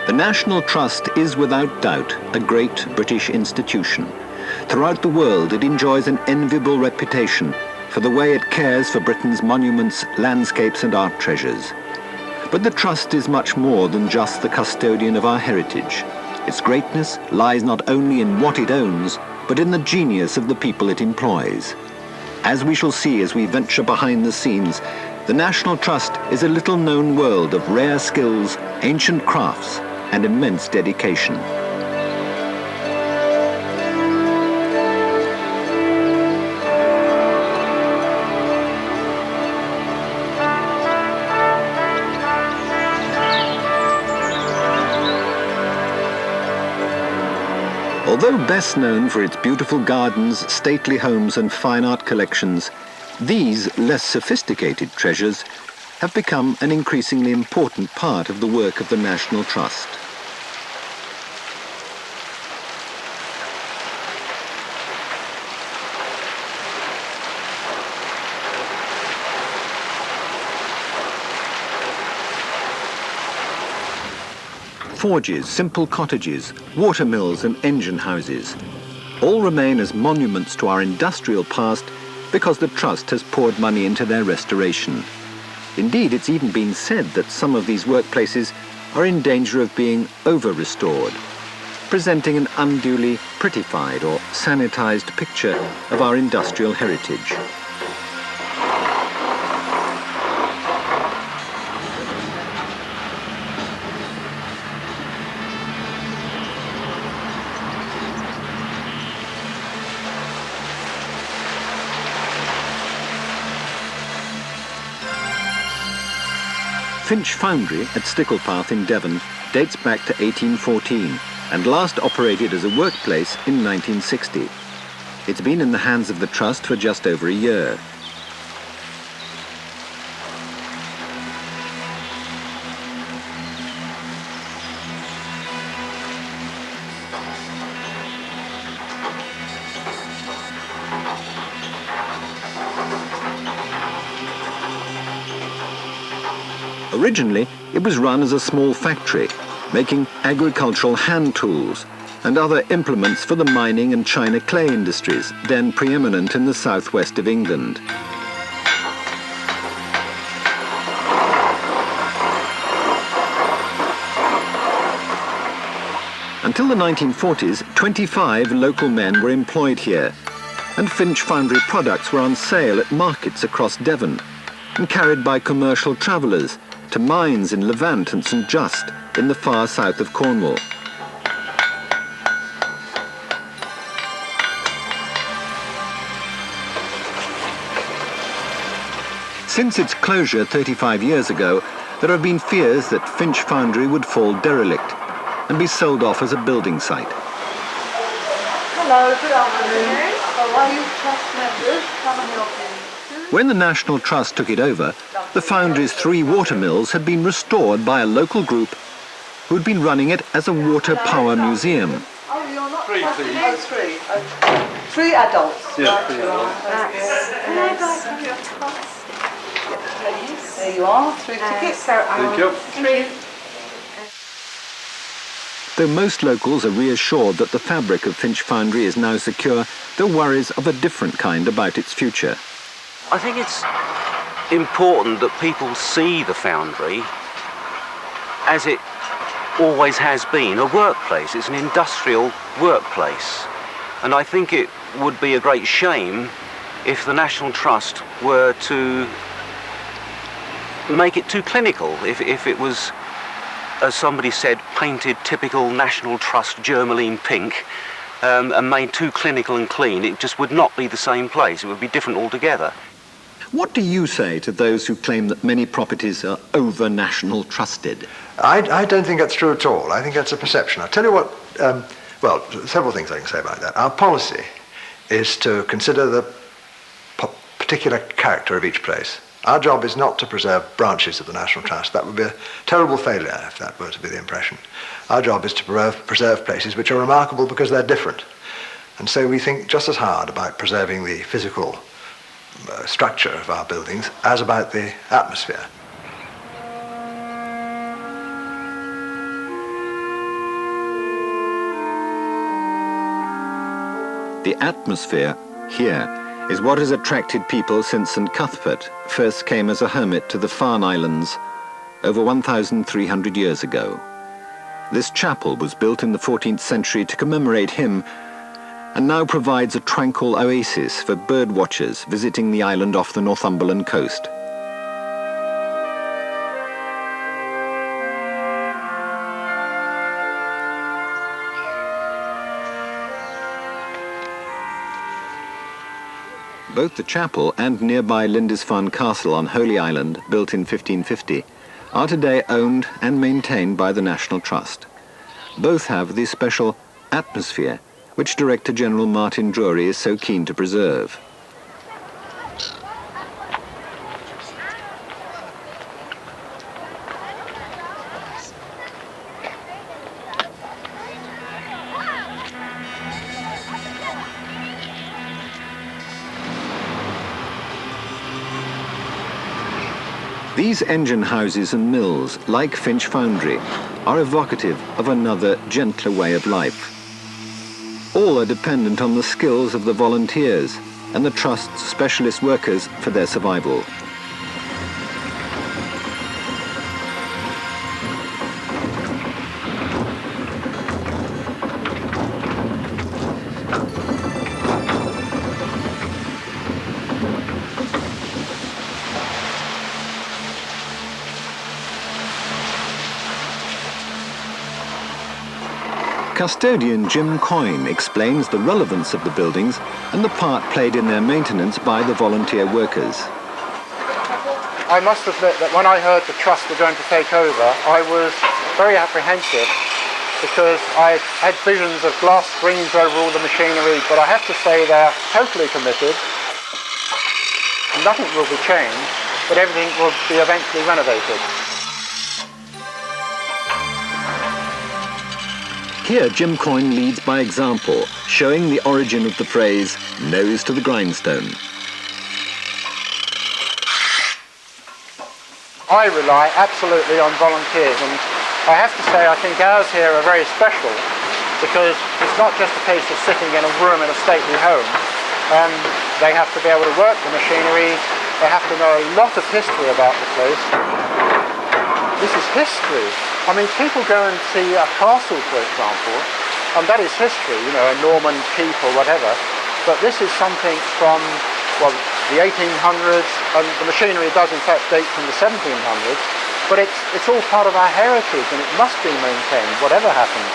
The National Trust is without doubt a great British institution. Throughout the world it enjoys an enviable reputation for the way it cares for Britain's monuments, landscapes and art treasures. But the Trust is much more than just the custodian of our heritage. Its greatness lies not only in what it owns, but in the genius of the people it employs. As we shall see as we venture behind the scenes, the National Trust is a little-known world of rare skills, ancient crafts, and immense dedication. Although best known for its beautiful gardens, stately homes and fine art collections, these less sophisticated treasures have become an increasingly important part of the work of the National Trust. Forges, simple cottages, watermills and engine houses all remain as monuments to our industrial past because the Trust has poured money into their restoration. Indeed, it's even been said that some of these workplaces are in danger of being over-restored, presenting an unduly prettified or sanitized picture of our industrial heritage. Finch Foundry at Sticklepath in Devon dates back to 1814 and last operated as a workplace in 1960. It's been in the hands of the Trust for just over a year. Originally, it was run as a small factory, making agricultural hand tools and other implements for the mining and china clay industries, then preeminent in the southwest of England. Until the 1940s, 25 local men were employed here, and Finch Foundry products were on sale at markets across Devon and carried by commercial travellers to mines in Levant and St Just in the far south of Cornwall. Since its closure 35 years ago, there have been fears that Finch Foundry would fall derelict and be sold off as a building site. Hello, good afternoon. Are you Trust members? Come and help me. When the National Trust took it over, the Foundry's 3 watermills had been restored by a local group who had been running it as a water power museum. Oh, you're not 3, Trust? please. Oh, 3. 3 adults. Yeah, 3 adults. There you are, 3 tickets. Thank you. 3. Though most locals are reassured that the fabric of Finch Foundry is now secure, there are worries of a different kind about its future. I think it's important that people see the foundry as it always has been, a workplace. It's an industrial workplace. And I think it would be a great shame if the National Trust were to make it too clinical, if it was, as somebody said, painted typical National Trust Germaline pink and made too clinical and clean. It just would not be the same place. It would be different altogether. What do you say to those who claim that many properties are over-national trusted? I don't think that's true at all. I think that's a perception. I'll tell you what, well, several things I can say about that. Our policy is to consider the particular character of each place. Our job is not to preserve branches of the National Trust. That would be a terrible failure if that were to be the impression. Our job is to preserve places which are remarkable because they're different. And so we think just as hard about preserving the physical structure of our buildings as about the atmosphere. The atmosphere here is what has attracted people since St. Cuthbert first came as a hermit to the Farne Islands over 1,300 years ago. This chapel was built in the 14th century to commemorate him and now provides a tranquil oasis for bird watchers visiting the island off the Northumberland coast. Both the chapel and nearby Lindisfarne Castle on Holy Island, built in 1550, are today owned and maintained by the National Trust. Both have the special atmosphere which Director General Martin Drury is so keen to preserve. These engine houses and mills, like Finch Foundry, are evocative of another, gentler way of life. All are dependent on the skills of the volunteers and the Trust's specialist workers for their survival. Custodian Jim Coyne explains the relevance of the buildings and the part played in their maintenance by the volunteer workers. I must admit that when I heard the Trust were going to take over, I was very apprehensive because I had visions of glass screens over all the machinery, but I have to say they're totally committed. Nothing will be changed, but everything will be eventually renovated. Here, Jim Coyne leads by example, showing the origin of the phrase, nose to the grindstone. I rely absolutely on volunteers, and I have to say I think ours here are very special because it's not just a case of sitting in a room in a stately home. They have to be able to work the machinery, they have to know a lot of history about the place. This is history. I mean, people go and see a castle, for example, and that is history, you know, a Norman keep or whatever. But this is something from, well, the 1800s, and the machinery does in fact date from the 1700s, but it's all part of our heritage and it must be maintained, whatever happens.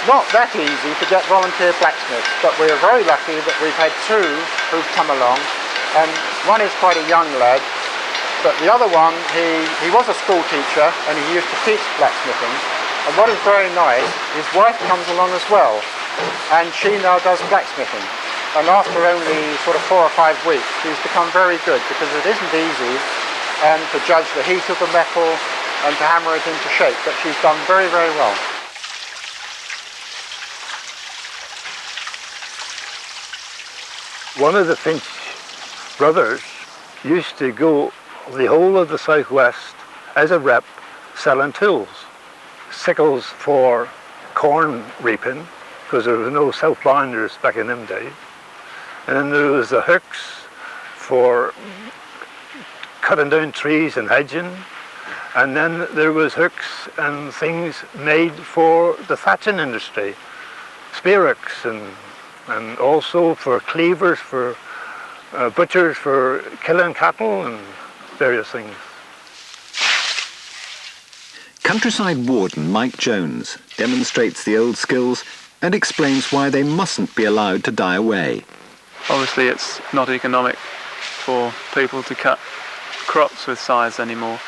Not that easy to get volunteer blacksmiths, but we're very lucky that we've had two who've come along, and one is quite a young lad, but the other one, he was a school teacher and he used to teach blacksmithing, and what is very nice, his wife comes along as well, and she now does blacksmithing, and after only sort of 4 or 5 weeks she's become very good, because it isn't easy to judge the heat of the metal and to hammer it into shape, but she's done very, very well. One of the Finch brothers used to go the whole of the southwest as a rep selling tools. Sickles for corn reaping, because there were no self-binders back in them days. And then there was the hooks for cutting down trees and hedging. And then there was hooks and things made for the thatching industry, spear hooks and also for cleavers, for butchers, for killing cattle and various things. Countryside warden Mike Jones demonstrates the old skills and explains why they mustn't be allowed to die away. Obviously it's not economic for people to cut crops with scythes anymore.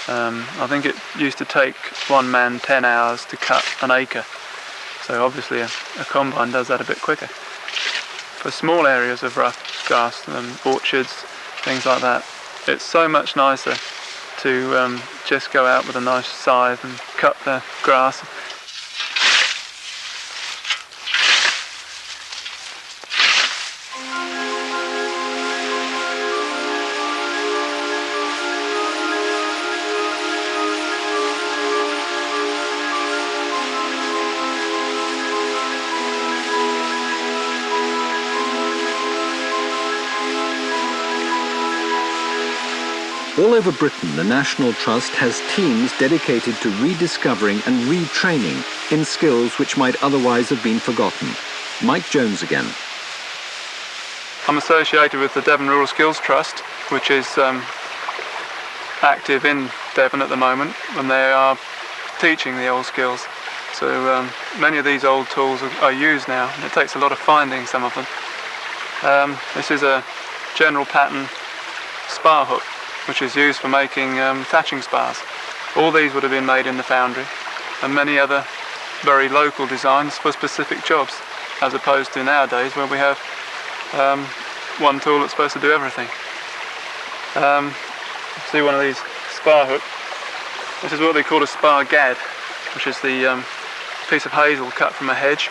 I think it used to take one man 10 hours to cut an acre. So obviously a combine does that a bit quicker. For small areas of rough grass, orchards, things like that, it's so much nicer to just go out with a nice scythe and cut the grass. All over Britain, the National Trust has teams dedicated to rediscovering and retraining in skills which might otherwise have been forgotten. Mike Jones again. I'm associated with the Devon Rural Skills Trust, which is active in Devon at the moment, and they are teaching the old skills. So many of these old tools are used now, and it takes a lot of finding some of them. This is a general pattern spar hook, which is used for making thatching spars. All these would have been made in the foundry, and many other very local designs for specific jobs, as opposed to nowadays where we have one tool that's supposed to do everything. See one of these spar hooks. This is what they call a spar gad, which is the piece of hazel cut from a hedge.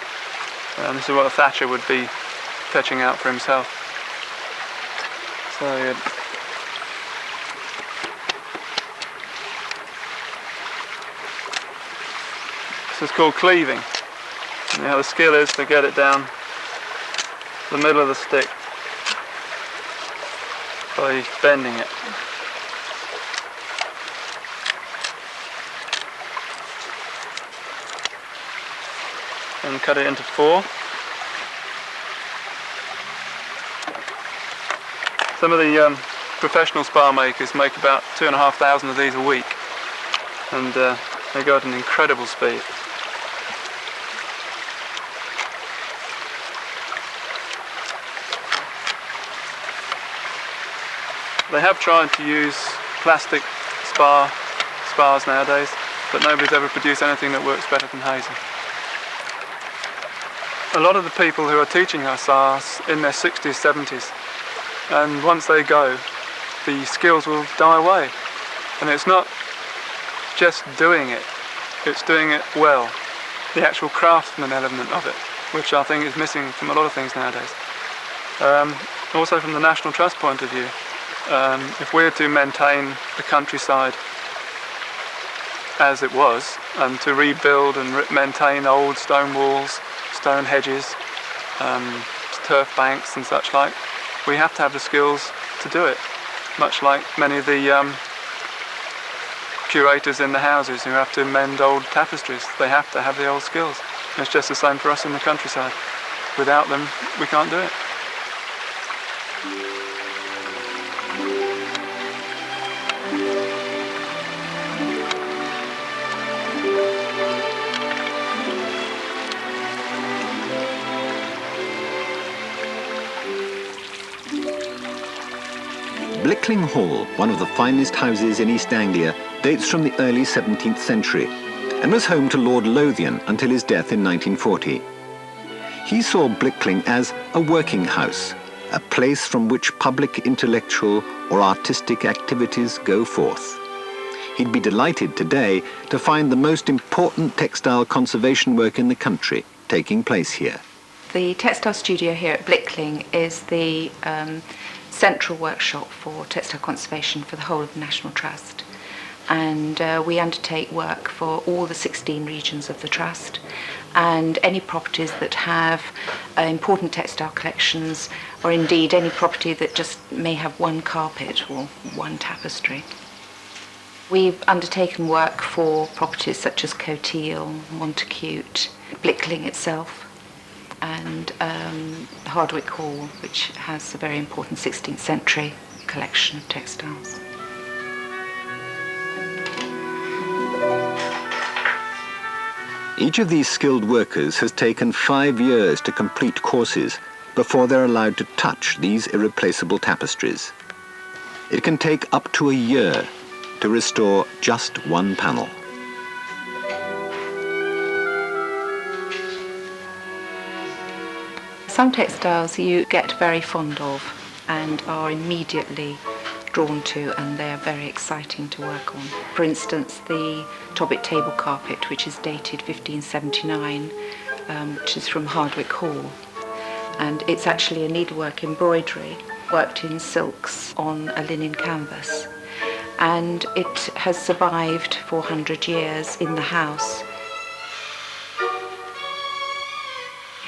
This is what a thatcher would be fetching out for himself. So this is called cleaving. And the skill is to get it down the middle of the stick by bending it. And cut it into 4. Some of the professional spar makers make about 2,500 of these a week, and they go at an incredible speed. They have tried to use plastic spars nowadays, but nobody's ever produced anything that works better than hazel. A lot of the people who are teaching us are in their 60s, 70s, and once they go, the skills will die away. And it's not just doing it, it's doing it well. The actual craftsman element of it, which I think is missing from a lot of things nowadays. Also from the National Trust point of view, if we're to maintain the countryside as it was, and to rebuild and maintain old stone walls, stone hedges, turf banks and such like, we have to have the skills to do it, much like many of the curators in the houses who have to mend old tapestries. They have to have the old skills. And it's just the same for us in the countryside. Without them, we can't do it. Blickling Hall, one of the finest houses in East Anglia, dates from the early 17th century and was home to Lord Lothian until his death in 1940. He saw Blickling as a working house, a place from which public intellectual or artistic activities go forth. He'd be delighted today to find the most important textile conservation work in the country taking place here. The textile studio here at Blickling is the central workshop for textile conservation for the whole of the National Trust, and we undertake work for all the 16 regions of the Trust and any properties that have important textile collections, or indeed any property that just may have one carpet or one tapestry. We've undertaken work for properties such as Coteil, Montacute, Blickling itself, and Hardwick Hall, which has a very important 16th century collection of textiles. Each of these skilled workers has taken 5 years to complete courses before they're allowed to touch these irreplaceable tapestries. It can take up to a year to restore just one panel. Some textiles you get very fond of and are immediately drawn to, and they are very exciting to work on. For instance, the Tobbit table carpet, which is dated 1579, which is from Hardwick Hall. And it's actually a needlework embroidery worked in silks on a linen canvas. And it has survived for 100 years in the house.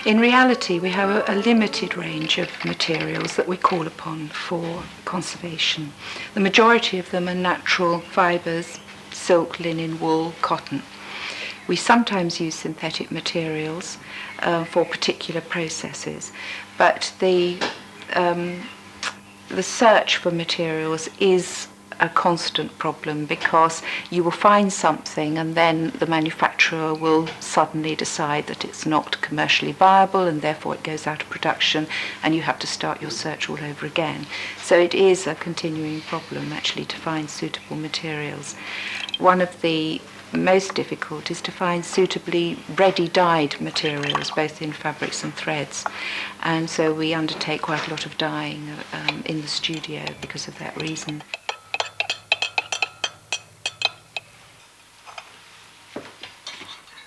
In reality, we have a limited range of materials that we call upon for conservation. The majority of them are natural fibres, silk, linen, wool, cotton. We sometimes use synthetic materials for particular processes, but the search for materials is a constant problem, because you will find something and then the manufacturer will suddenly decide that it's not commercially viable and therefore it goes out of production and you have to start your search all over again. So it is a continuing problem actually to find suitable materials. One of the most difficult is to find suitably ready dyed materials, both in fabrics and threads, and so we undertake quite a lot of dyeing in the studio because of that reason.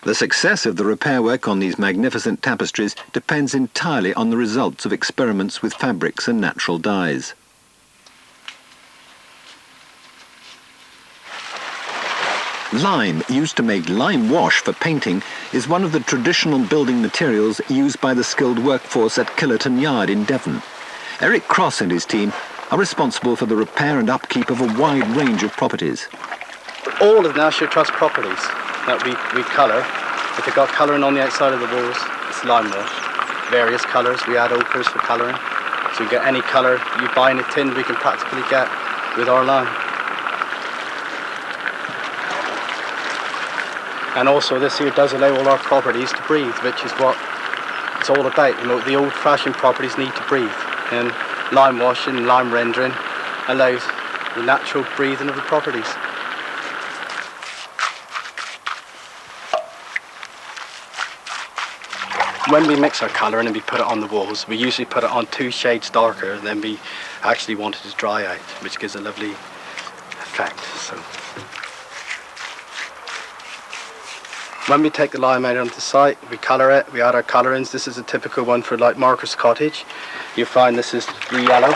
The success of the repair work on these magnificent tapestries depends entirely on the results of experiments with fabrics and natural dyes. Lime, used to make lime wash for painting, is one of the traditional building materials used by the skilled workforce at Killerton Yard in Devon. Eric Cross and his team are responsible for the repair and upkeep of a wide range of properties. All of National Trust properties that we colour, if they've got colouring on the outside of the walls, it's lime wash. Various colours, we add ochres for colouring. So you get any colour you buy in a tin we can practically get with our lime. And also this here does allow all our properties to breathe, which is what it's all about. You know, the old-fashioned properties need to breathe, and lime washing, lime rendering allows the natural breathing of the properties. When we mix our colouring and we put it on the walls, we usually put it on 2 shades darker than we actually want it to dry out, which gives a lovely effect. So, when we take the lime out onto the site, we colour it, we add our colourings. This is a typical one for like Marcus Cottage. You find this is the yellow,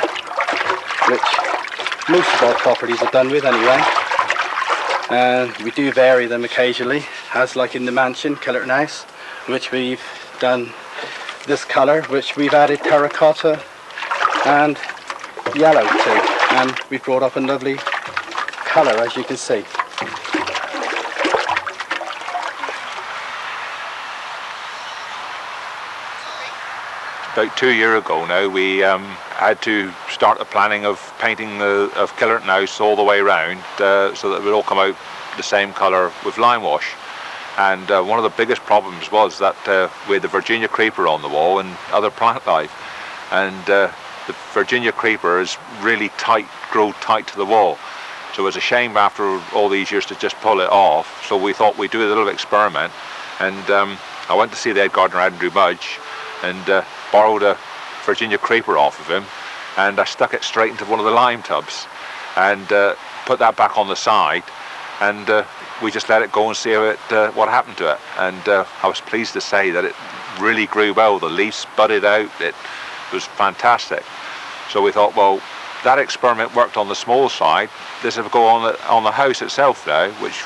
which most of our properties are done with anyway. And we do vary them occasionally, as like in the mansion, Killerton House, which we've done this colour, which we've added terracotta and yellow to, and we've brought up a lovely colour, as you can see. About 2 years ago now, we had to start the planning of painting of Killerton House all the way around, so that it would all come out the same colour with lime wash. And one of the biggest problems was that we had the Virginia creeper on the wall and other plant life, and the Virginia creeper is really tight, grow tight to the wall. So it was a shame after all these years to just pull it off. So we thought we'd do a little experiment, and I went to see the head gardener Andrew Mudge and borrowed a Virginia creeper off of him, and I stuck it straight into one of the lime tubs and put that back on the side, and we just let it go and see what happened to it. And I was pleased to say that it really grew well. The leaves budded out. It was fantastic. So we thought, well, that experiment worked on the small side. This will go on the house itself now, which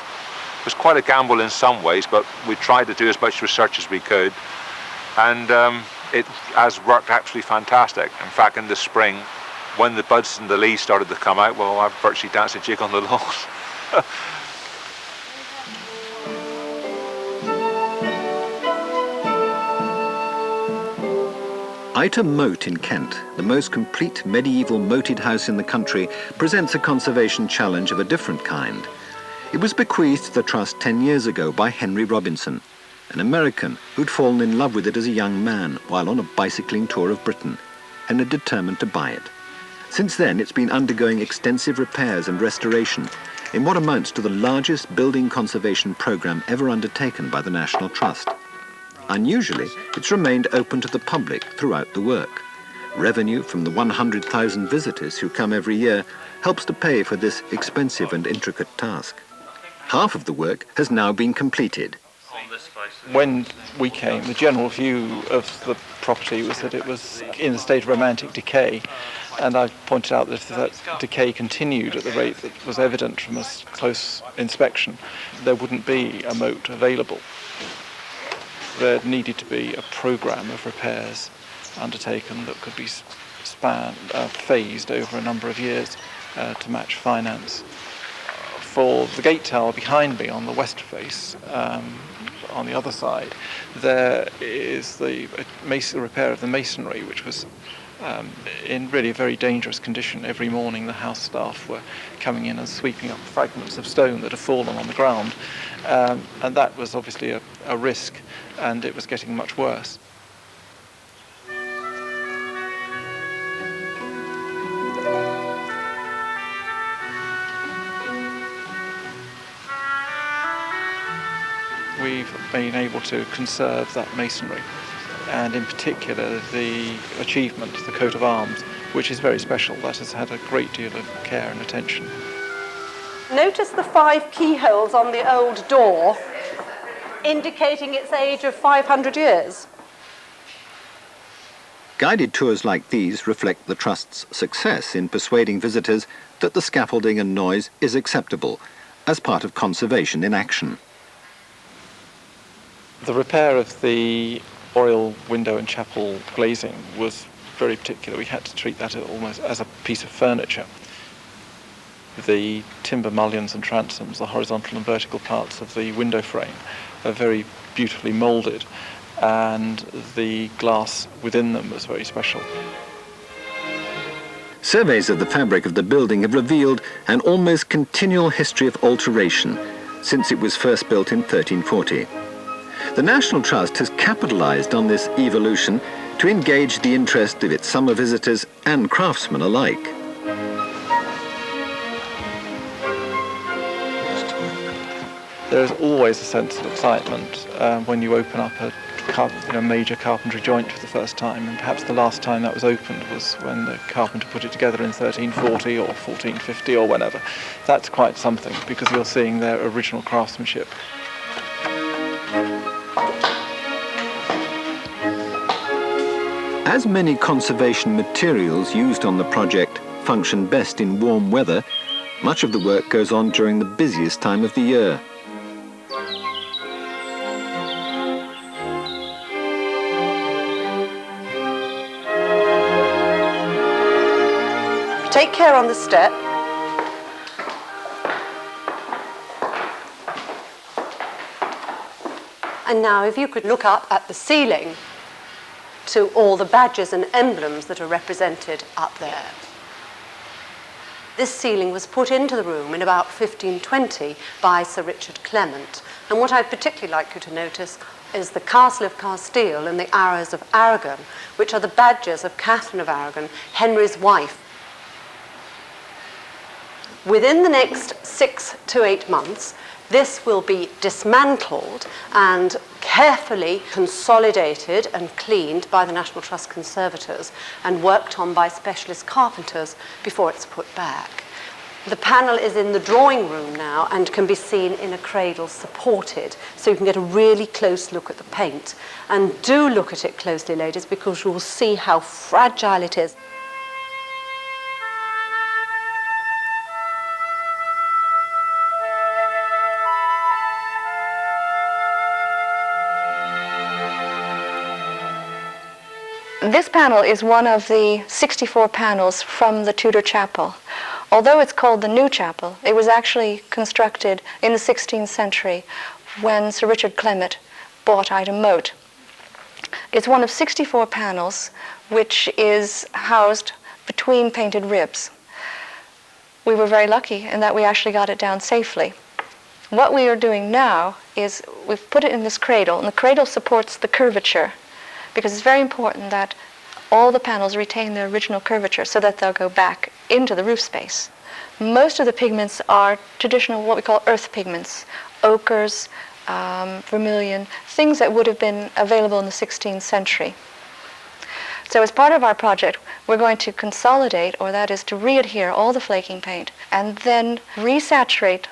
was quite a gamble in some ways, but we tried to do as much research as we could, and it has worked absolutely fantastic. In fact, in the spring, when the buds and the leaves started to come out, well, I've virtually danced a jig on the lawn. Ightham Moat in Kent, the most complete medieval moated house in the country, presents a conservation challenge of a different kind. It was bequeathed to the Trust 10 years ago by Henry Robinson, an American who'd fallen in love with it as a young man while on a bicycling tour of Britain, and had determined to buy it. Since then, it's been undergoing extensive repairs and restoration in what amounts to the largest building conservation programme ever undertaken by the National Trust. Unusually, it's remained open to the public throughout the work. Revenue from the 100,000 visitors who come every year helps to pay for this expensive and intricate task. Half of the work has now been completed. When we came, the general view of the property was that it was in a state of romantic decay, and I pointed out that if that decay continued at the rate that was evident from a close inspection, there wouldn't be a moat available. there needed to be a programme of repairs undertaken that could be phased over a number of years to match finance. For the gate tower behind me on the west face, on the other side, there is the repair of the masonry, which was in really a very dangerous condition. Every morning the house staff were coming in and sweeping up fragments of stone that had fallen on the ground, and that was obviously a risk, and it was getting much worse. We've been able to conserve that masonry, and in particular the achievement, the coat of arms, which is very special. That has had a great deal of care and attention. Notice the 5 keyholes on the old door, indicating its age of 500 years. Guided tours like these reflect the Trust's success in persuading visitors that the scaffolding and noise is acceptable as part of conservation in action. The repair of the oriel window and chapel glazing was very particular. We had to treat that almost as a piece of furniture. The timber mullions and transoms, the horizontal and vertical parts of the window frame, are very beautifully moulded, and the glass within them was very special. Surveys of the fabric of the building have revealed an almost continual history of alteration since it was first built in 1340. The National Trust has capitalised on this evolution to engage the interest of its summer visitors and craftsmen alike. There is always a sense of excitement when you open up a major carpentry joint for the first time, and perhaps the last time that was opened was when the carpenter put it together in 1340 or 1450 or whenever. That's quite something, because you're seeing their original craftsmanship. As many conservation materials used on the project function best in warm weather, much of the work goes on during the busiest time of the year. Take care on the step. And now if you could look up at the ceiling to all the badges and emblems that are represented up there. This ceiling was put into the room in about 1520 by Sir Richard Clement. And what I'd particularly like you to notice is the Castle of Castile and the Arrows of Aragon, which are the badges of Catherine of Aragon, Henry's wife. Within the next 6 to 8 months, this will be dismantled and carefully consolidated and cleaned by the National Trust conservators and worked on by specialist carpenters before it's put back. The panel is in the drawing room now and can be seen in a cradle supported, so you can get a really close look at the paint. And do look at it closely, ladies, because you will see how fragile it is. This panel is one of the 64 panels from the Tudor chapel. Although it's called the New Chapel, it was actually constructed in the 16th century when Sir Richard Clement bought Ightham Moat. It's one of 64 panels which is housed between painted ribs. We were very lucky in that we actually got it down safely. What we are doing now is we've put it in this cradle, and the cradle supports the curvature, because it's very important that all the panels retain their original curvature so that they'll go back into the roof space. Most of the pigments are traditional, what we call earth pigments, ochres, vermilion, things that would have been available in the 16th century. So as part of our project, we're going to consolidate, or that is to re-adhere all the flaking paint, and then resaturate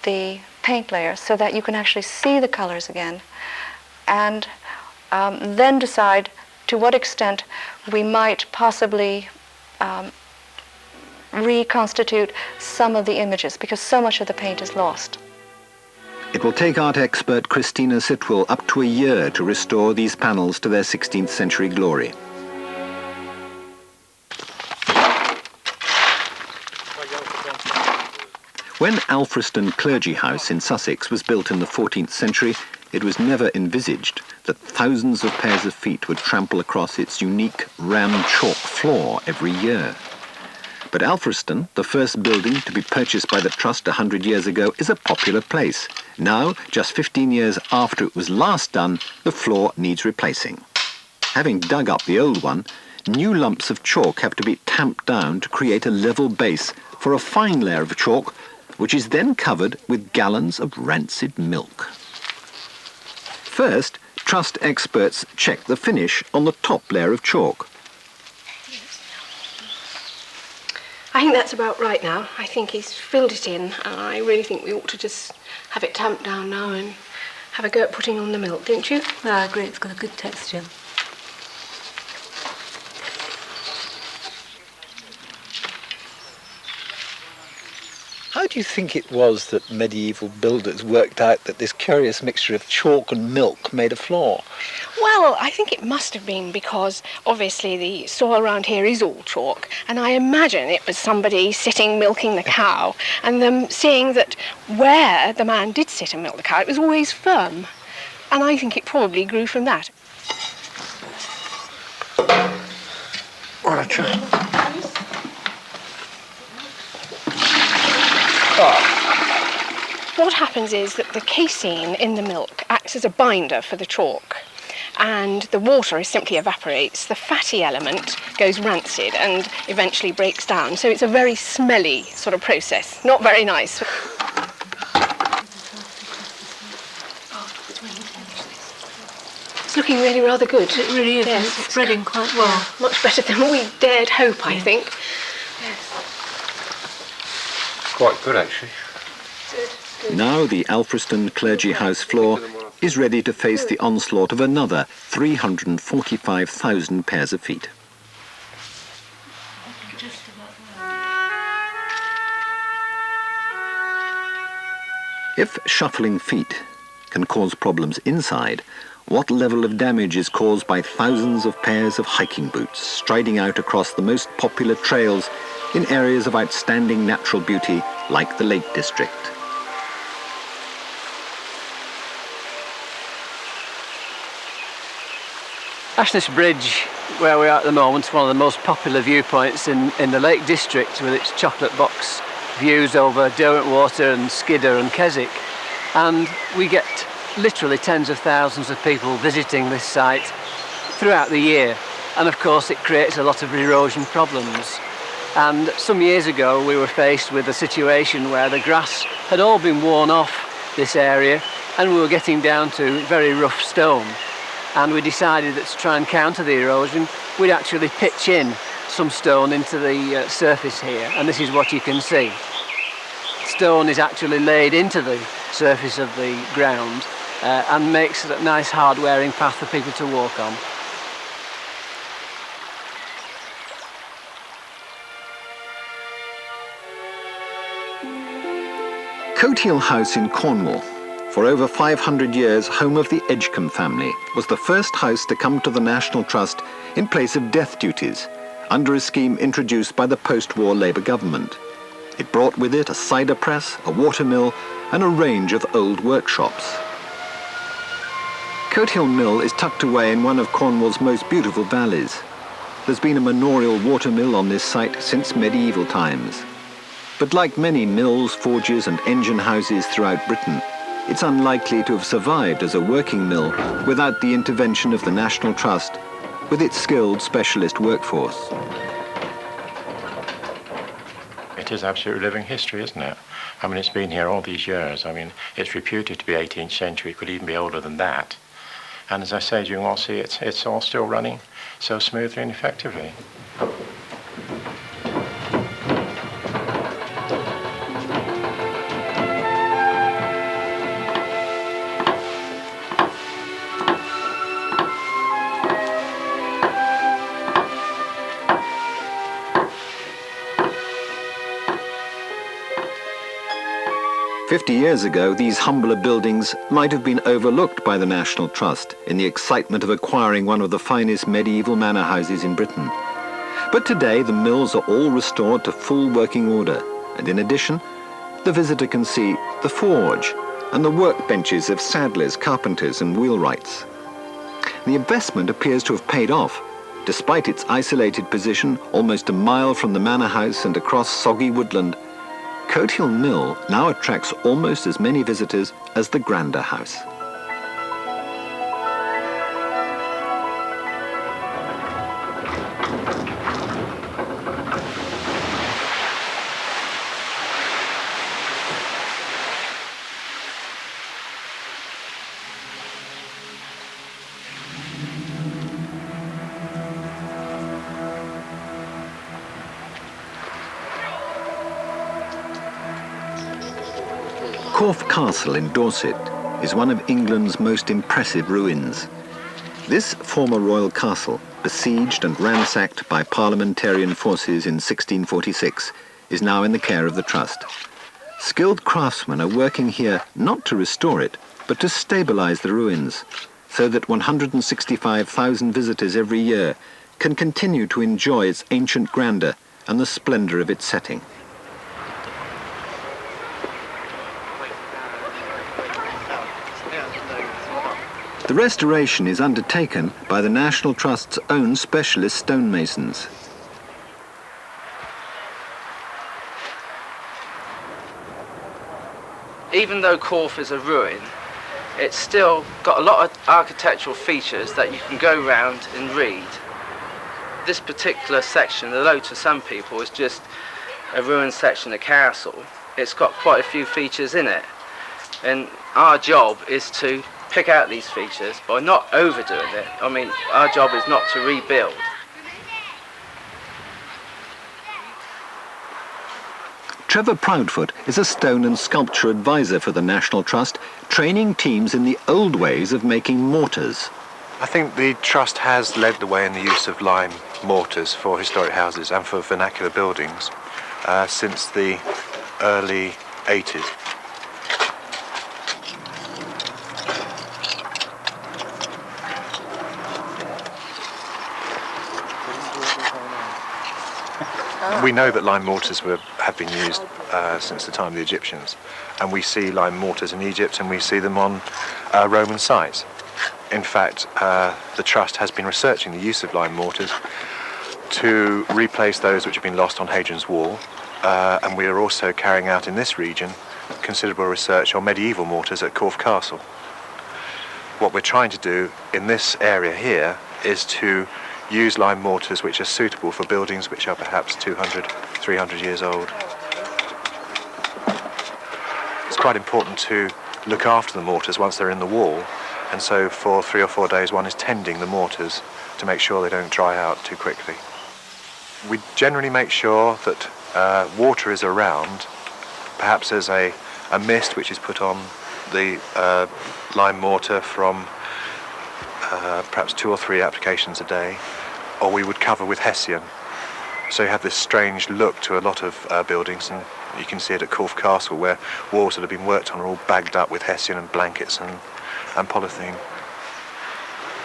the paint layer so that you can actually see the colors again, and then decide to what extent we might possibly reconstitute some of the images, because so much of the paint is lost. It will take art expert Christina Sitwell up to a year to restore these panels to their 16th century glory. When Alfriston Clergy House in Sussex was built in the 14th century, it was never envisaged that thousands of pairs of feet would trample across its unique rammed chalk floor every year. But Alfriston, the first building to be purchased by the Trust 100 years ago, is a popular place. Now, just 15 years after it was last done, the floor needs replacing. Having dug up the old one, new lumps of chalk have to be tamped down to create a level base for a fine layer of chalk, which is then covered with gallons of rancid milk. First, Trust experts check the finish on the top layer of chalk. I think that's about right now. I think he's filled it in, and I really think we ought to just have it tamped down now and have a go at putting on the milk, don't you? No, I agree, it's got a good texture. How do you think it was that medieval builders worked out that this curious mixture of chalk and milk made a floor? Well, I think it must have been because obviously the soil around here is all chalk, and I imagine it was somebody sitting milking the cow and them seeing that where the man did sit and milk the cow, it was always firm. And I think it probably grew from that. What a try. What happens is that the casein in the milk acts as a binder for the chalk, and the water simply evaporates. The fatty element goes rancid and eventually breaks down. So it's a very smelly sort of process. Not very nice. It's looking really rather good. It really is. Yes, It's spreading quite well. Yeah, much better than we dared hope, I think. Quite good, actually. Now the Alfriston Clergy House floor is ready to face the onslaught of another 345,000 pairs of feet. If shuffling feet can cause problems inside, what level of damage is caused by thousands of pairs of hiking boots striding out across the most popular trails in areas of outstanding natural beauty like the Lake District? Ashness Bridge, where we are at the moment, is one of the most popular viewpoints in the Lake District, with its chocolate box views over Derwentwater and Skidder and Keswick. And we get literally tens of thousands of people visiting this site throughout the year. And of course it creates a lot of erosion problems. And some years ago we were faced with a situation where the grass had all been worn off this area and we were getting down to very rough stone. And we decided that to try and counter the erosion, we'd actually pitch in some stone into the surface here, and this is what you can see. Stone is actually laid into the surface of the ground and makes a nice hard-wearing path for people to walk on. Cotehill House in Cornwall, for over 500 years home of the Edgecombe family, was the first house to come to the National Trust in place of death duties, under a scheme introduced by the post-war Labour government. It brought with it a cider press, a watermill, and a range of old workshops. Cotehill Mill is tucked away in one of Cornwall's most beautiful valleys. There's been a manorial watermill on this site since medieval times. But like many mills, forges, and engine houses throughout Britain, it's unlikely to have survived as a working mill without the intervention of the National Trust with its skilled specialist workforce. It is absolutely living history, isn't it? I mean, it's been here all these years. I mean, it's reputed to be 18th century. It could even be older than that. And as I say, as you can all see, it's all still running so smoothly and effectively. 50 years ago, these humbler buildings might have been overlooked by the National Trust in the excitement of acquiring one of the finest medieval manor houses in Britain. But today, the mills are all restored to full working order, and in addition, the visitor can see the forge and the workbenches of saddlers, carpenters and wheelwrights. The investment appears to have paid off, despite its isolated position almost a mile from the manor house and across soggy woodland. Coat Hill Mill now attracts almost as many visitors as the Grander House. Corfe Castle in Dorset is one of England's most impressive ruins. This former royal castle, besieged and ransacked by parliamentarian forces in 1646, is now in the care of the Trust. Skilled craftsmen are working here not to restore it, but to stabilize the ruins, so that 165,000 visitors every year can continue to enjoy its ancient grandeur and the splendor of its setting. The restoration is undertaken by the National Trust's own specialist stonemasons. Even though Corfe is a ruin, it's still got a lot of architectural features that you can go round and read. This particular section, although to some people is just a ruined section of castle, it's got quite a few features in it. And our job is to pick out these features by not overdoing it. I mean, our job is not to rebuild. Trevor Proudfoot is a stone and sculpture advisor for the National Trust, training teams in the old ways of making mortars. I think the Trust has led the way in the use of lime mortars for historic houses and for vernacular buildings since the early 80s. We know that lime mortars have been used since the time of the Egyptians, and we see lime mortars in Egypt and we see them on Roman sites. In fact, the Trust has been researching the use of lime mortars to replace those which have been lost on Hadrian's Wall, and we are also carrying out in this region considerable research on medieval mortars at Corfe Castle. What we're trying to do in this area here is to use lime mortars which are suitable for buildings which are perhaps 200, 300 years old. It's quite important to look after the mortars once they're in the wall, and so for 3 or 4 days one is tending the mortars to make sure they don't dry out too quickly. We generally make sure that water is around. Perhaps there's a mist which is put on the lime mortar from perhaps 2 or 3 applications a day, or we would cover with hessian. So you have this strange look to a lot of buildings, and you can see it at Corfe Castle, where walls that have been worked on are all bagged up with hessian and blankets and polythene.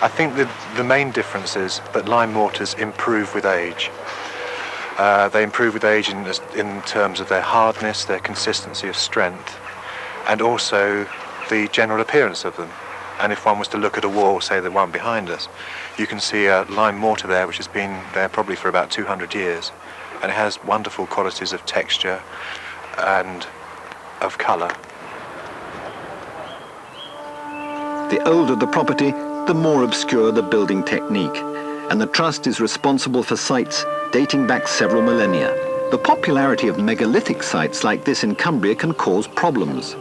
I think the main difference is that lime mortars improve with age. They improve with age in terms of their hardness, their consistency of strength, and also the general appearance of them. And if one was to look at a wall, say the one behind us, you can see a lime mortar there which has been there probably for about 200 years, and it has wonderful qualities of texture and of colour. The older the property, the more obscure the building technique, and the Trust is responsible for sites dating back several millennia. The popularity of megalithic sites like this in Cumbria can cause problems.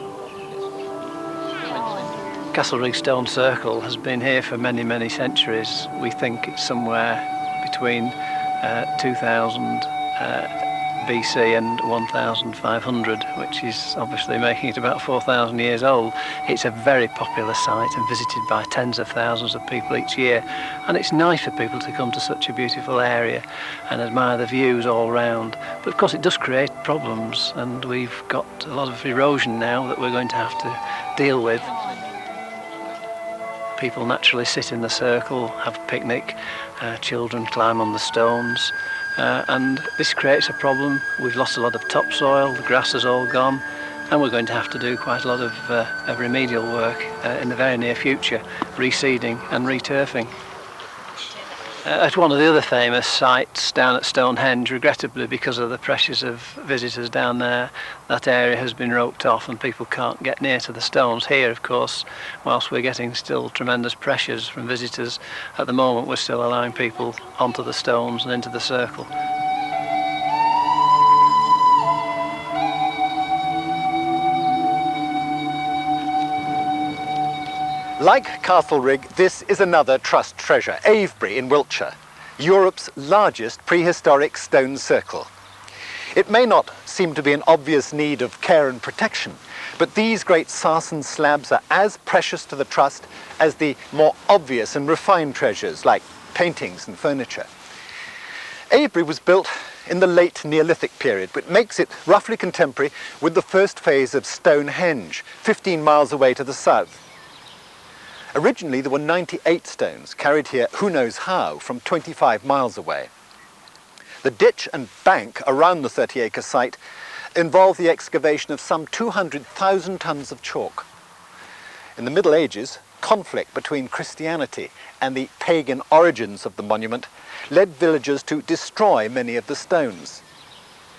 Castlereagh Stone Circle has been here for many, many centuries. We think it's somewhere between 2000 BC and 1500, which is obviously making it about 4,000 years old. It's a very popular site and visited by tens of thousands of people each year, and it's nice for people to come to such a beautiful area and admire the views all round. But of course it does create problems, and we've got a lot of erosion now that we're going to have to deal with. People naturally sit in the circle, have a picnic, children climb on the stones, and this creates a problem. We've lost a lot of topsoil, the grass has all gone, and we're going to have to do quite a lot of remedial work in the very near future, reseeding and returfing. At one of the other famous sites down at Stonehenge, regrettably because of the pressures of visitors down there, that area has been roped off and people can't get near to the stones. Here, of course, whilst we're getting still tremendous pressures from visitors, at the moment we're still allowing people onto the stones and into the circle. Like Castlerigg, this is another Trust treasure, Avebury in Wiltshire, Europe's largest prehistoric stone circle. It may not seem to be an obvious need of care and protection, but these great sarsen slabs are as precious to the Trust as the more obvious and refined treasures like paintings and furniture. Avebury was built in the late Neolithic period, which makes it roughly contemporary with the first phase of Stonehenge, 15 miles away to the south. Originally, there were 98 stones carried here, who knows how, from 25 miles away. The ditch and bank around the 30-acre site involved the excavation of some 200,000 tons of chalk. In the Middle Ages, conflict between Christianity and the pagan origins of the monument led villagers to destroy many of the stones.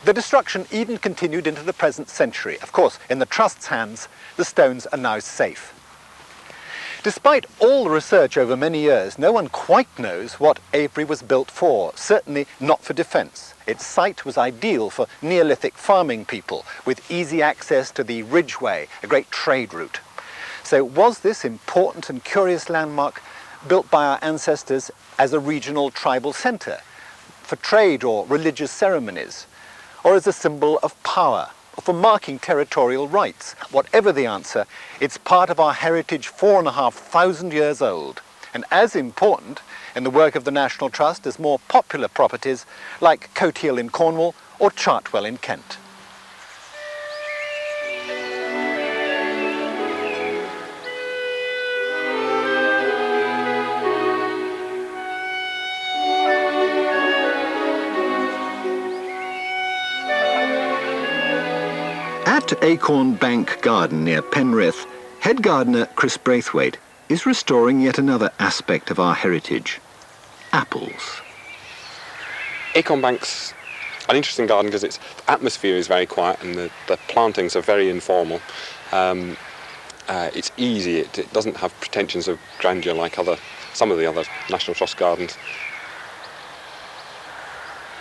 The destruction even continued into the present century. Of course, in the Trust's hands, the stones are now safe. Despite all the research over many years, no one quite knows what Avebury was built for, certainly not for defence. Its site was ideal for Neolithic farming people, with easy access to the Ridgeway, a great trade route. So was this important and curious landmark built by our ancestors as a regional tribal centre, for trade or religious ceremonies, or as a symbol of power, or for marking territorial rights? Whatever the answer, it's part of our heritage 4,500 years old, and as important in the work of the National Trust as more popular properties like Coat Hill in Cornwall or Chartwell in Kent. At Acorn Bank Garden near Penrith, head gardener Chris Braithwaite is restoring yet another aspect of our heritage: apples. Acorn Bank's an interesting garden because its atmosphere is very quiet and the plantings are very informal. It's easy, it doesn't have pretensions of grandeur like some of the other National Trust gardens.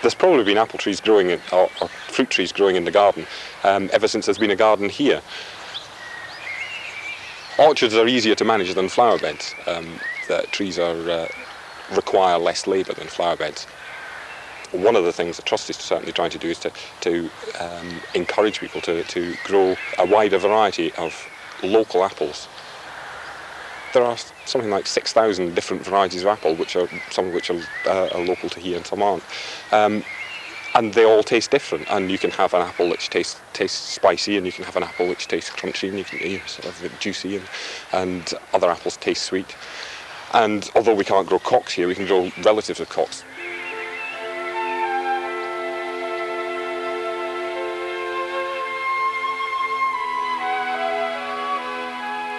There's probably been apple trees growing or fruit trees growing in the garden ever since there's been a garden here. Orchards are easier to manage than flower beds. The trees require less labour than flower beds. One of the things the Trust is certainly trying to do is to encourage people to grow a wider variety of local apples. There are something like 6,000 different varieties of apple, some of which are local to here and some aren't. And they all taste different, and you can have an apple which tastes spicy, and you can have an apple which tastes crunchy, and you can sort of juicy, and other apples taste sweet. And although we can't grow cocks here, we can grow relatives of cocks.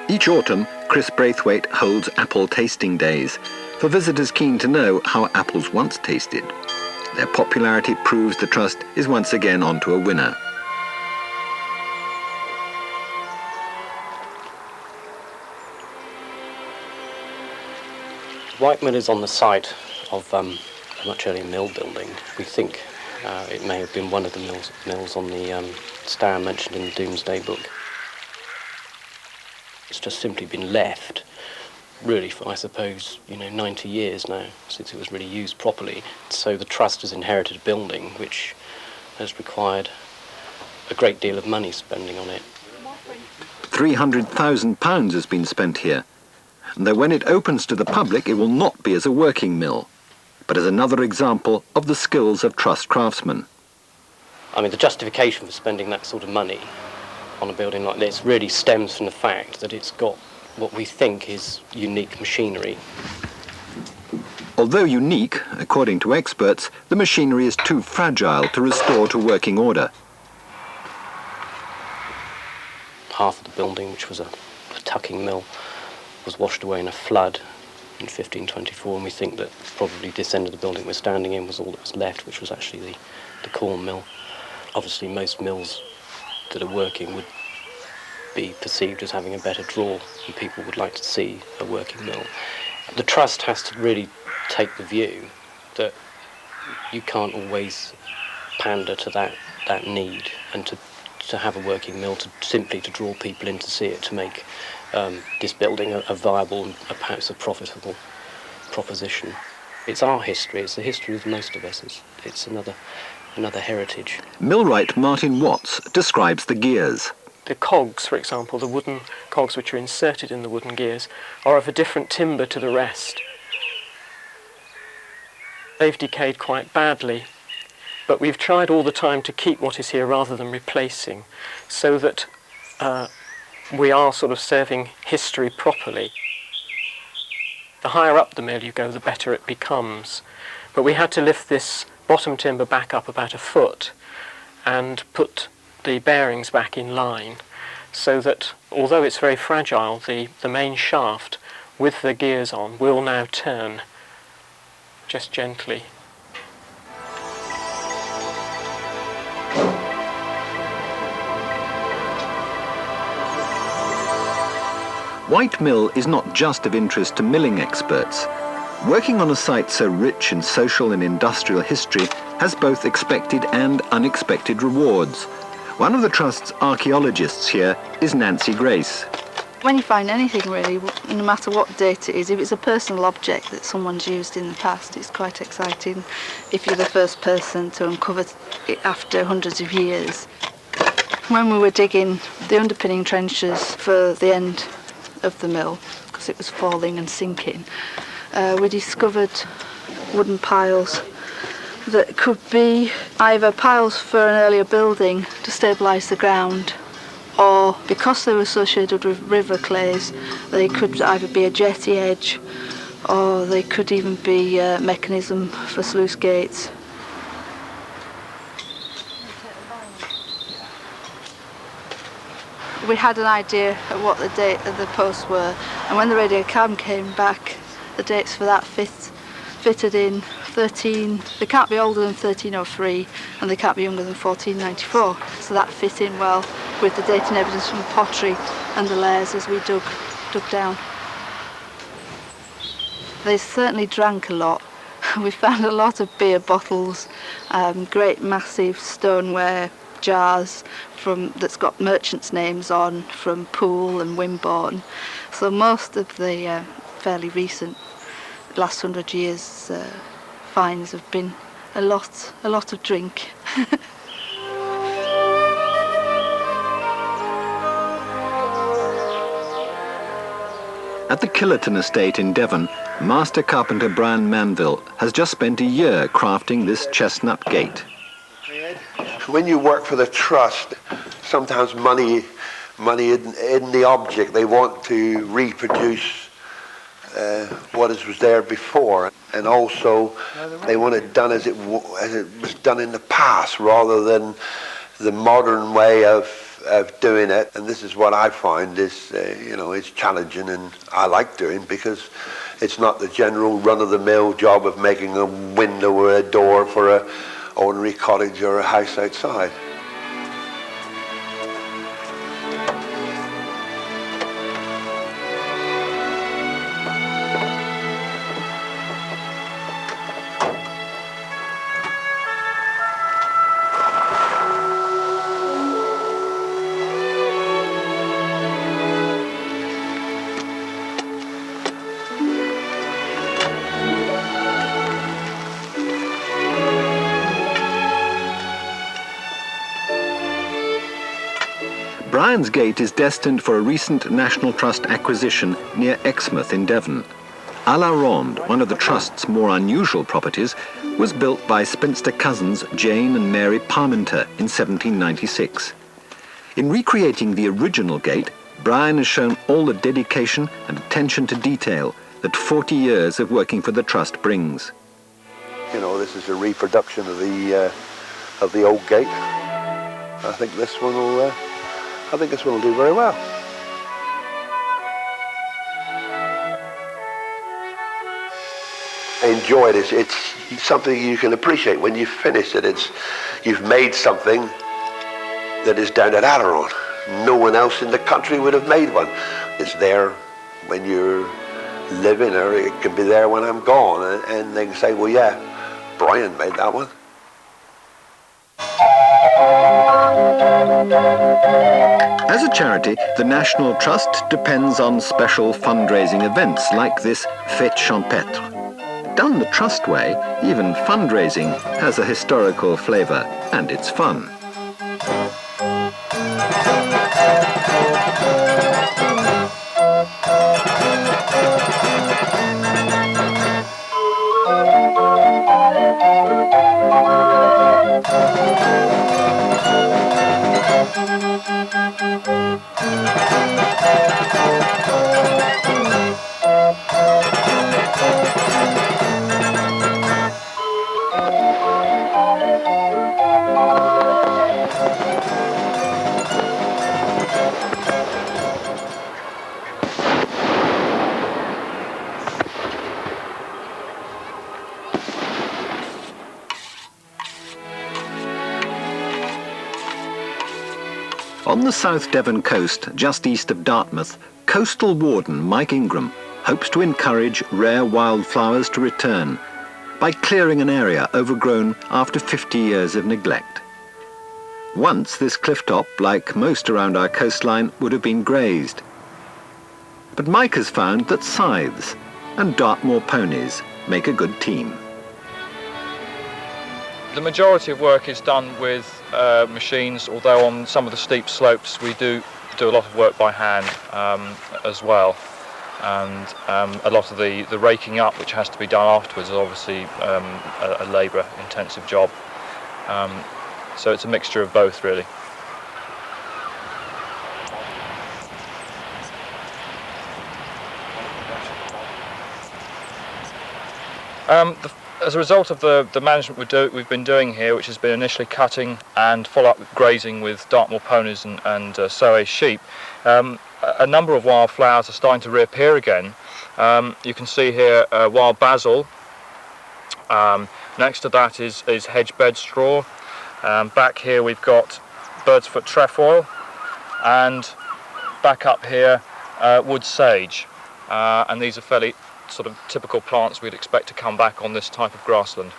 Each autumn, Chris Braithwaite holds apple tasting days for visitors keen to know how apples once tasted. Their popularity proves the Trust is once again onto a winner. Whiteman is on the site of a much earlier mill building. We think it may have been one of the mills on the stour mentioned in the Domesday Book. It's just simply been left, really, for, I suppose, 90 years now, since it was really used properly. So the Trust has inherited a building which has required a great deal of money spending on it. £300,000 has been spent here, and though when it opens to the public it will not be as a working mill, but as another example of the skills of trussed craftsmen. I mean, the justification for spending that sort of money on a building like this really stems from the fact that it's got what we think is unique machinery. Although unique, according to experts, the machinery is too fragile to restore to working order. Half of the building, which was a tucking mill, was washed away in a flood in 1524, and we think that probably this end of the building we're standing in was all that was left, which was actually the corn mill. Obviously, most mills that are working would be perceived as having a better draw, and people would like to see a working mill. The trust has to really take the view that you can't always pander to that need, and to have a working mill simply to draw people in to see it, to make this building a viable and perhaps a profitable proposition. It's our history, it's the history of most of us, it's another heritage. Millwright Martin Watts describes the gears. The cogs, for example, the wooden cogs which are inserted in the wooden gears, are of a different timber to the rest. They've decayed quite badly, but we've tried all the time to keep what is here rather than replacing, so that we are sort of serving history properly. The higher up the mill you go, the better it becomes. But we had to lift this bottom timber back up about a foot and put the bearings back in line, so that although it's very fragile, the main shaft with the gears on will now turn just gently. White Mill is not just of interest to milling experts. Working on a site so rich in social and industrial history has both expected and unexpected rewards. One of the Trust's archaeologists here is Nancy Grace. When you find anything really, no matter what date it is, if it's a personal object that someone's used in the past, it's quite exciting if you're the first person to uncover it after hundreds of years. When we were digging the underpinning trenches for the end of the mill, because it was falling and sinking, we discovered wooden piles that could be either piles for an earlier building to stabilise the ground, or because they were associated with river clays, they could either be a jetty edge, or they could even be a mechanism for sluice gates. We had an idea of what the date of the posts were, and when the radio cam came back, the dates for that fitted in 13, they can't be older than 1303, and they can't be younger than 1494, so that fit in well with the dating evidence from the pottery and the layers as we dug down. They certainly drank a lot. We found a lot of beer bottles, great massive stoneware jars that's got merchants' names on from Poole and Wimborne. So most of the fairly recent last 100 years finds have been a lot of drink. At the Killerton estate in Devon, master carpenter Brian Manville has just spent a year crafting this chestnut gate. When you work for the trust, sometimes money isn't the object. They want to reproduce what was there before, and also they want it done as it was done in the past, rather than the modern way of doing it. And this is what I find is it's challenging, and I like doing, because it's not the general run-of-the-mill job of making a window or a door for a ordinary cottage or a house outside. Brian's Gate is destined for a recent National Trust acquisition near Exmouth in Devon. A la Ronde, one of the Trust's more unusual properties, was built by spinster cousins Jane and Mary Parmenter in 1796. In recreating the original gate, Brian has shown all the dedication and attention to detail that 40 years of working for the Trust brings. You know, this is a reproduction of the old gate. I think this one will do very well. I enjoy it. It's something you can appreciate when you finish it. You've made something that is down at Aileron. No one else in the country would have made one. It's there when you're living, or it can be there when I'm gone, and they can say, well, yeah, Brian made that one. As a charity, the National Trust depends on special fundraising events like this Fête Champêtre. Done the Trust way, even fundraising has a historical flavour, and it's fun. On the South Devon coast, just east of Dartmouth, coastal warden Mike Ingram hopes to encourage rare wildflowers to return by clearing an area overgrown after 50 years of neglect. Once this clifftop, like most around our coastline, would have been grazed. But Mike has found that scythes and Dartmoor ponies make a good team. The majority of work is done with machines, although on some of the steep slopes we do a lot of work by hand as well. And a lot of the raking up, which has to be done afterwards, is obviously a labour-intensive job. So it's a mixture of both, really. As a result of the management we've been doing here, which has been initially cutting and follow-up grazing with Dartmoor ponies and Soay sheep, a number of wildflowers are starting to reappear again. You can see here wild basil. Next to that is hedge bedstraw. Back here we've got bird's foot trefoil, and back up here wood sage. And these are fairly sort of typical plants we'd expect to come back on this type of grassland.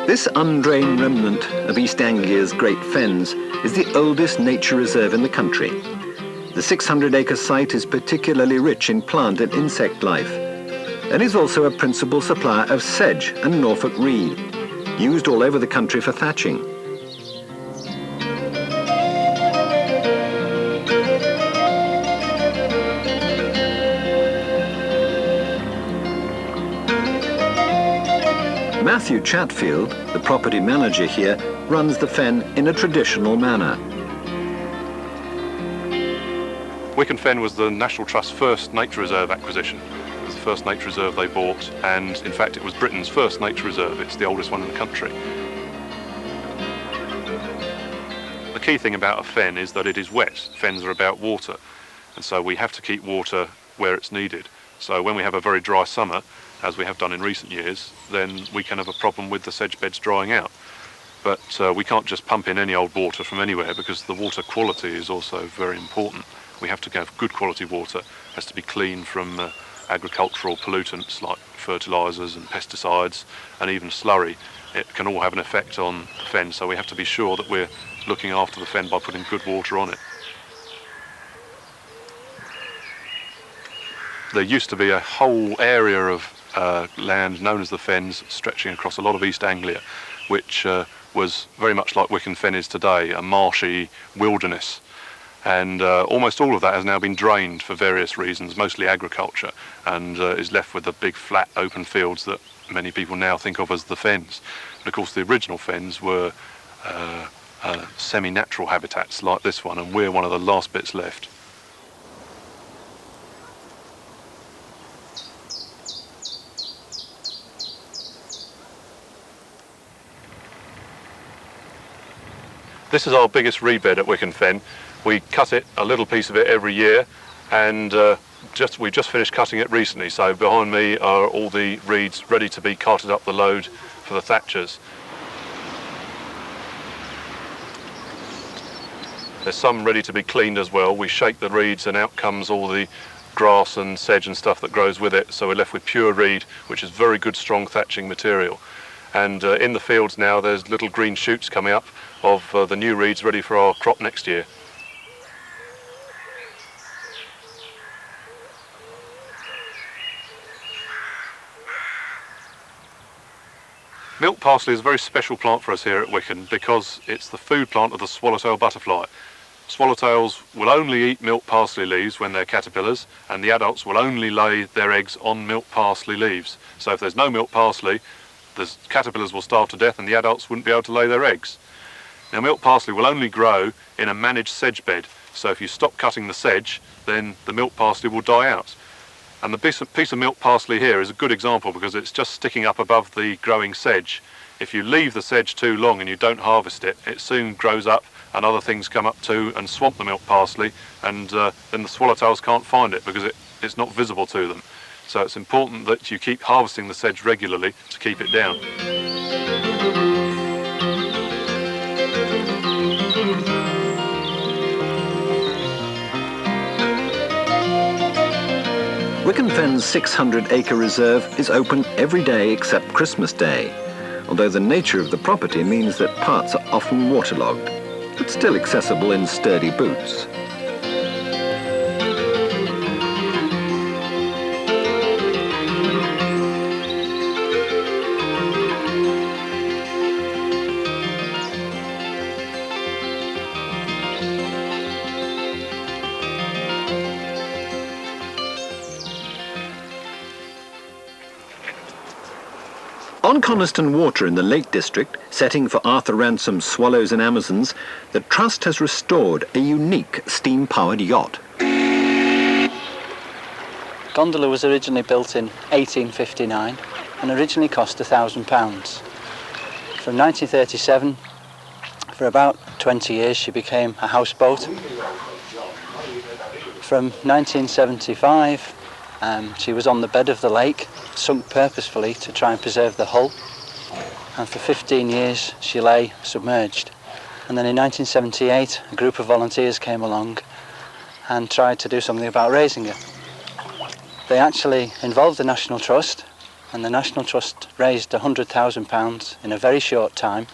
This undrained remnant of East Anglia's Great Fens is the oldest nature reserve in the country. The 600-acre site is particularly rich in plant and insect life, and is also a principal supplier of sedge and Norfolk reed, used all over the country for thatching. Matthew Chatfield, the property manager here, runs the fen in a traditional manner. Wicken Fen was the National Trust's first nature reserve acquisition. It was the first nature reserve they bought, and in fact it was Britain's first nature reserve. It's the oldest one in the country. The key thing about a fen is that it is wet. Fens are about water, and so we have to keep water where it's needed. So when we have a very dry summer, as we have done in recent years, then we can have a problem with the sedge beds drying out. But we can't just pump in any old water from anywhere, because the water quality is also very important. We have to have good quality water. It has to be clean from agricultural pollutants like fertilisers and pesticides and even slurry. It can all have an effect on the fen, so we have to be sure that we're looking after the fen by putting good water on it. There used to be a whole area of land known as the Fens stretching across a lot of East Anglia, which was very much like Wicken Fen is today, a marshy wilderness. And almost all of that has now been drained for various reasons, mostly agriculture, and is left with the big flat open fields that many people now think of as the Fens. But of course the original Fens were semi-natural habitats like this one, and we're one of the last bits left. This is our biggest reed bed at Wicken Fen. We cut it, a little piece of it every year, and we just finished cutting it recently, so behind me are all the reeds ready to be carted up the load for the thatchers. There's some ready to be cleaned as well. We shake the reeds and out comes all the grass and sedge and stuff that grows with it, so we're left with pure reed, which is very good strong thatching material. And in the fields now there's little green shoots coming up of the new reeds ready for our crop next year. Milk parsley is a very special plant for us here at Wicken because it's the food plant of the swallowtail butterfly. Swallowtails will only eat milk parsley leaves when they're caterpillars, and the adults will only lay their eggs on milk parsley leaves. So if there's no milk parsley, the caterpillars will starve to death and the adults wouldn't be able to lay their eggs. Now milk parsley will only grow in a managed sedge bed, so if you stop cutting the sedge, then the milk parsley will die out. And the piece of milk parsley here is a good example because it's just sticking up above the growing sedge. If you leave the sedge too long and you don't harvest it, it soon grows up and other things come up too and swamp the milk parsley, and then the swallowtails can't find it because it's not visible to them. So it's important that you keep harvesting the sedge regularly to keep it down. Wicken Fen's 600-acre reserve is open every day except Christmas Day, although the nature of the property means that parts are often waterlogged, but still accessible in sturdy boots. On Coniston Water in the Lake District, setting for Arthur Ransom's Swallows and Amazons, the Trust has restored a unique steam-powered yacht. Gondola was originally built in 1859 and originally cost £1,000. From 1937, for about 20 years, she became a houseboat. From 1975, she was on the bed of the lake, sunk purposefully to try and preserve the hull, and for 15 years she lay submerged. And then in 1978 a group of volunteers came along and tried to do something about raising her. They actually involved the National Trust, and the National Trust raised £100,000 in a very short time,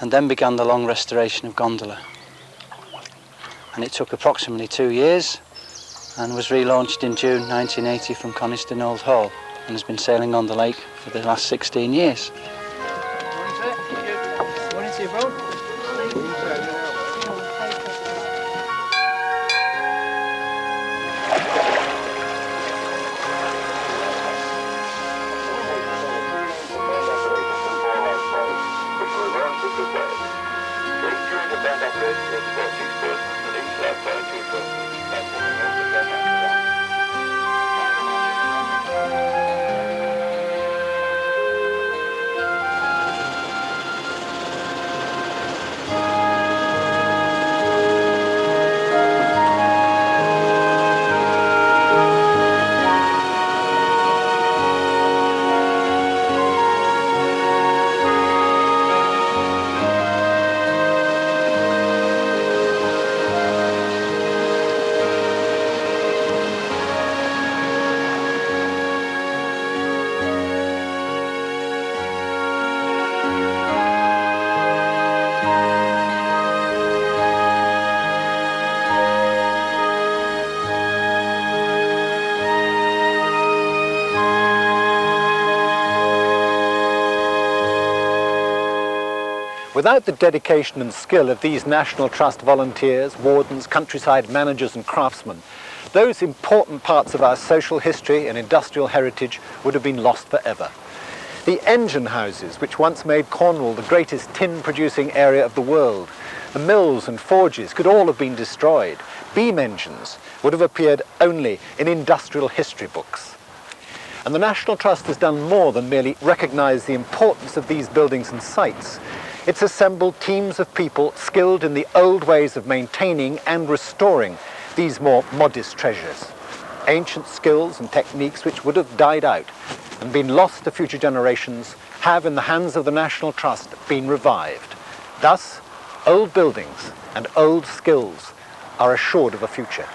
and then began the long restoration of Gondola. And it took approximately 2 years and was relaunched in June 1980 from Coniston Old Hall, and has been sailing on the lake for the last 16 years. Without the dedication and skill of these National Trust volunteers, wardens, countryside managers and craftsmen, those important parts of our social history and industrial heritage would have been lost forever. The engine houses, which once made Cornwall the greatest tin-producing area of the world, the mills and forges could all have been destroyed. Beam engines would have appeared only in industrial history books. And the National Trust has done more than merely recognise the importance of these buildings and sites. It's assembled teams of people skilled in the old ways of maintaining and restoring these more modest treasures. Ancient skills and techniques which would have died out and been lost to future generations have, in the hands of the National Trust, been revived. Thus, old buildings and old skills are assured of a future.